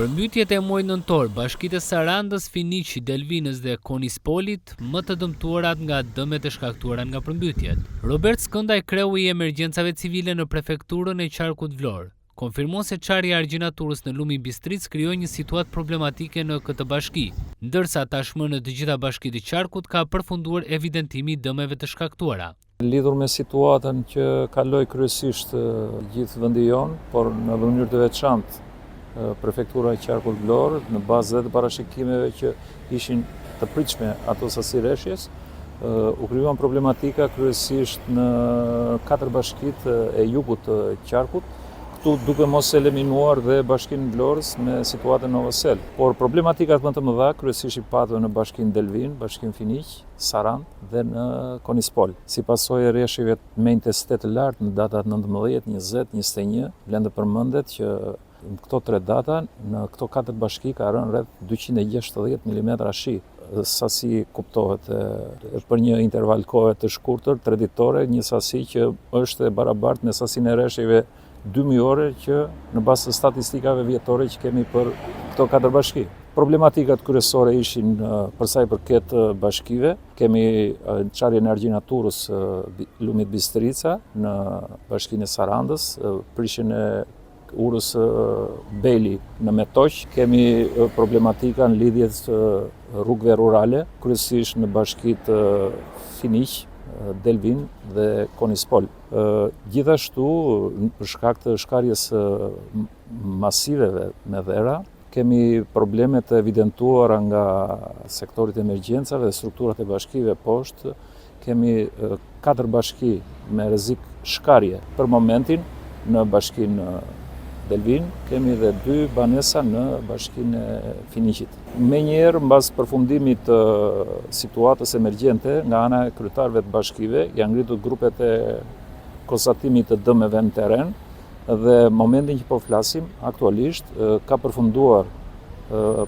Përmbytjet e muajit nëntor, bashkitë e Sarandës, Finiqi, Delvinës dhe Konispolit më të dëmtuarat nga dëmet e shkaktuara nga përmbytjet. Robert Skëndaj, kreu i emergjencave civile në prefekturën e qarkut Vlorë, konfirmon se çarja e argjinaturës në Lumi Bistric krijoi një situatë problematike në këtë bashki, ndërsa tashmë në të gjitha bashkitë e qarkut ka përfunduar evidentimi i dëmeve të shkaktuara. Lidhur me situatën që kaloi kryesisht gjithë vendi jon, por në mënyrë të veçantë prefektura e qarkut Vlorë, në bazë të parashikimeve që ishin të pritshme ato sasi rreshjes, u krijuan problematika kryesisht në 4 bashkitë e jugut të qarkut, këtu duke mos eliminuar dhe bashkinë Vlorës me situatën Novosel. Por problematikat më të mëdha kryesisht i patën në bashkinë Delvin, bashkinë Finiq, Sarandë dhe në Konispol. Si pasojë e rreshjeve të menjtes të lartë në datat 19, 20, 21, vlen të përmendet që në këto 3 data, në këto 4 bashki ka rënë rreth 260 mm shi. Sasi kuptohet për një interval kohe të shkurtër, 3 ditore, një sasi që është e barabartë me sasinë e rreshjeve 2 mujore që në bazë të statistikave vjetore që kemi për këto 4 bashki. Problematikat kryesore ishin për sa i përket bashkive. Kemi çarjen e argjinaturës Lumit Bistrica në bashkinë e Sarandës, prishjen e urës Beli në Metoq, kemi problematika në lidhje të rrugëve rurale, kryesisht në bashkitë Finiq, Delvin dhe Konispol. Gjithashtu, për shkak të shkarjes masiveve me dhera, kemi probleme të evidentuara nga sektorit e emergjencave dhe strukturat e bashkive poshtë. Kemi 4 bashki me rrezik shkarje për momentin në bashkinë Delvin, kemi dhe 2 banesa në bashkinë e Finiqit. Menjëherë, mbas përfundimit të situatës emergjente nga ana e kryetarëve të bashkive, janë ngritur grupet e konstatimit të dëmeve në terren dhe momentin që po flasim aktualisht ka përfunduar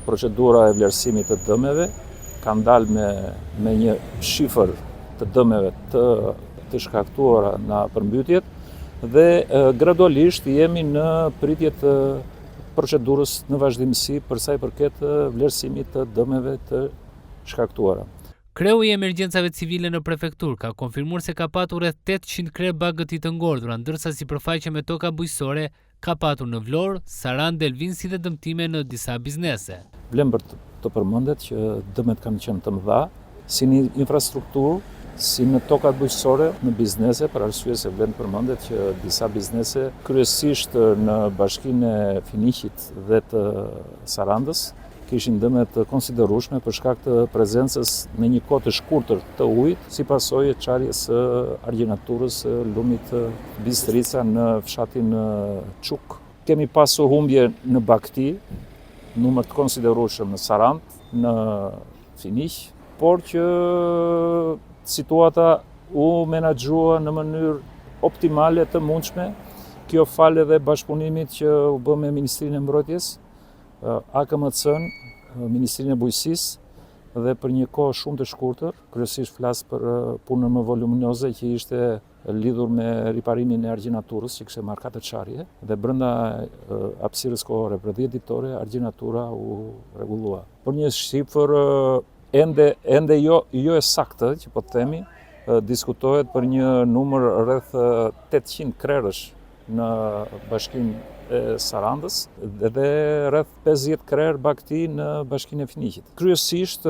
procedura e vlerësimit të dëmeve, ka ndalë me një shifër të dëmeve të shkaktuara nga përmbytjet, dhe gradualisht jemi në pritje të procedurës në vazhdimsi për sa i përket vlerësimit të dëmeve të shkaktuara. Kreu i emergjencave civile në prefekturë ka konfirmuar se ka patur rreth 800 krerë bagëti të ngordhura, ndërsa sipërfaqe me toka bujqësore ka patur në Vlorë, Sarandë, Delvin si dhe dëmtime në disa biznese. Vlen për të përmendet që dëmet kanë qenë të mëdha, si në infrastrukturë, si në tokat bujqësore, në biznese, për arsye se vlen përmendet që disa biznese, kryesisht në bashkinë e Finiqit dhe të Sarandës, kishin dëme të konsiderueshme për shkak të prezencës në një kohë të shkurtër të ujit, si pasojë e çarjes së argjinaturës së Lumit Bistrica në fshatin Çuk. Kemi pasur humbje në Bakti, numër të konsiderueshëm në Sarandë, në Finiq, por që situata u menaxhua në mënyrë optimale të mundshme, kjo fal edhe bashkëpunimit që u bë me Ministrinë e Mbrojtjes, AKMC-n, Ministrinë e Bujqësisë dhe për një kohë shumë të shkurtër, kryesisht flas për punën më voluminoze që ishte lidhur me riparimin e argjinaturës që kishte marrë 4 çarje dhe brenda hapësirës kohore për 10 ditore argjinatura u rregullua. Por një shifër ende jo e saktë që po të themi, diskutohet për një numër rreth 800 krerësh në bashkinë e Sarandës dhe rreth 50 krerë bagti në bashkinë e Finiqit. Kryesisht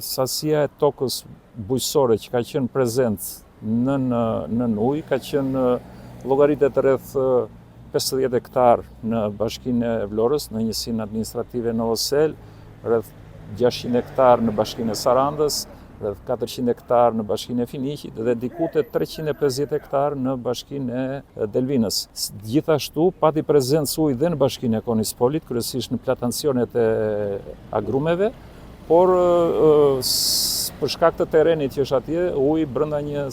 sasia e tokës bujqësore që ka qenë prezent nën ujë ka qenë llogaritet rreth 50 hektar në bashkinë e Vlorës, në njësinë administrative Novosel, rreth 600 hektar në bashkinë e Sarandës, rreth 400 hektar në bashkinë e Finiqit dhe diku te 350 hektar në bashkinë e Delvinës. Gjithashtu pati prezencë ujë dhe në bashkinë e Konispolit, kryesisht në platancionet e agrumeve, por për shkak të terrenit që është atje, uji brenda një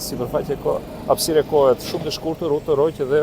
sipërfaqe hapësire kohe shumë të shkurtër u tërhoq dhe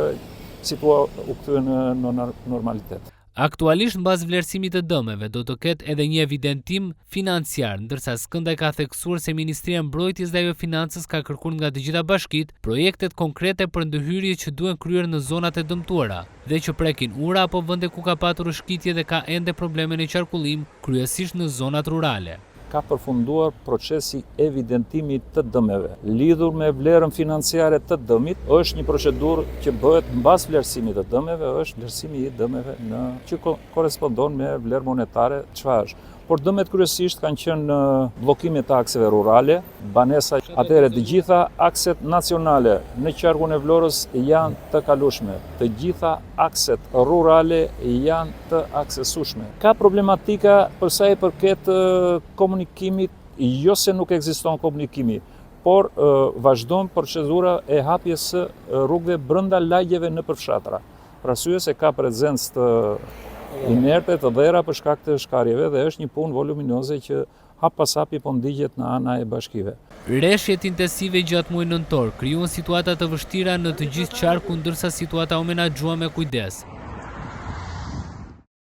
u kthye në normalitet. Aktualisht mbas vlerësimit të dëmeve do të ketë edhe një evidentim financiar, ndërsa Skëndaj ka theksuar se Ministria e Mbrojtjes dhe ajo Financës ka kërkuar nga të gjitha bashkitë projektet konkrete për ndëhyrje që duhen kryer në zonat e dëmtuara dhe që prekin ura apo vende ku ka patur shkitje dhe ka ende probleme në qarkullim, kryesisht në zonat rurale. Ka përfunduar procesi evidentimit të dëmeve. Lidhur me vlerën financiare të dëmit, është një procedurë që bëhet mbas vlerësimit të dëmeve, është vlerësimi i dëmeve që korespondon me vlerë monetare çfarë është. Por dëmet kryesisht kanë qenë bllokimi të akseve rurale, banesa. Atëherë të gjitha akset nacionale në qarkun e Vlorës janë të kalueshme. Të gjitha akset rurale janë të aksesueshme. Ka problematika për sa i përket komunikimit, jo se nuk ekziston komunikimi, por vazhdon procedura e hapjes së rrugëve brenda lagjeve në përfshatra. Për arsye se ka prezencë të inerte të dhera për shkak të shkarjeve dhe është një punë voluminoze që hap pas hapi po ndigjet në ana e bashkive. Rreshjet intensive gjatë muajit nëntor krijuan situata të vështira në të gjithë qarkun, ndërsa situata u menaxhua me kujdes.